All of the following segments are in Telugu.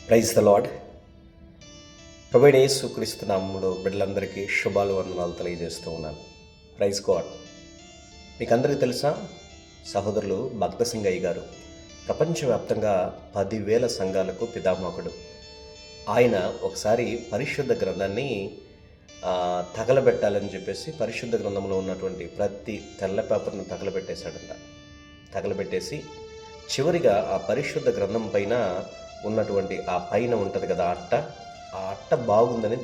Praise the lord. ప్రభువైన యేసుక్రీస్తు నామములో బిడ్డలందరికీ శుభాలు వందనాలు తెలియజేస్తూ ఉన్నాను. Praise God. మీకు అందరికీ తెలుసా, సహోదరులు భక్త సింగయ్య గారు ప్రపంచవ్యాప్తంగా 10,000 సంఘాలకు పితామహుడు. ఆయన ఒకసారి పరిశుద్ధ గ్రంథాన్ని తగలబెట్టాలని చెప్పేసి పరిశుద్ధ గ్రంథంలో ఉన్నటువంటి ప్రతి తెల్ల పేపర్ను తగలబెట్టేసి చివరిగా ఆ పరిశుద్ధ గ్రంథం పైన ఉన్నటువంటి ఆ పైన ఉంటుంది కదా ఆ అట్ట బాగుందని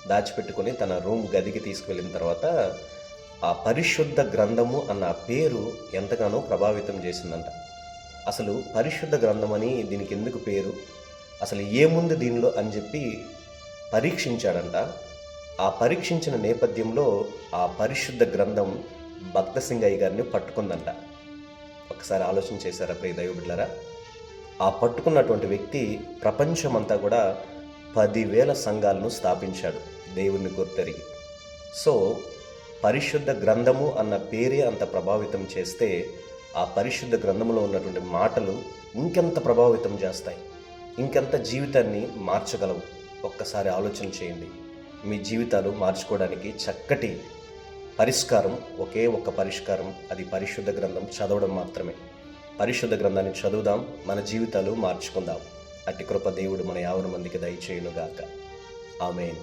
దాచిపెట్టుకొని తన రూమ్ గదికి తీసుకువెళ్ళిన తర్వాత ఆ పరిశుద్ధ గ్రంథము అన్న పేరు ఎంతగానో ప్రభావితం చేసిందంట. అసలు పరిశుద్ధ గ్రంథం అని దీనికి ఎందుకు పేరు, అసలు ఏముంది దీనిలో అని చెప్పి పరీక్షించాడంట. ఆ పరీక్షించిన నేపథ్యంలో ఆ పరిశుద్ధ గ్రంథం భక్త సింగయ్య గారిని పట్టుకుందంట. ఒకసారి ఆలోచన చేశారా ప్రియ దైవ బిడ్డలారా? ఆ పట్టుకున్నటువంటి వ్యక్తి ప్రపంచమంతా కూడా 10,000 సంఘాలను స్థాపించాడు దేవుని గుర్తెరిగి. సో పరిశుద్ధ గ్రంథము అన్న పేరే అంత ప్రభావితం చేస్తే ఆ పరిశుద్ధ గ్రంథంలో ఉన్నటువంటి మాటలు ఇంకెంత ప్రభావితం చేస్తాయి, ఇంకెంత జీవితాన్ని మార్చగలవు. ఒక్కసారి ఆలోచన చేయండి. మీ జీవితాలు మార్చుకోవడానికి చక్కటి పరిష్కారం, ఒకే ఒక్క పరిష్కారం, అది పరిశుద్ధ గ్రంథం చదవడం మాత్రమే. పరిశుద్ధ గ్రంథాన్ని చదువుదాం, మన జీవితాలు మార్చుకుందాం. అట్టి కృప దేవుడు మన 50 మందికి దయచేయునుగాక. ఆమేన్.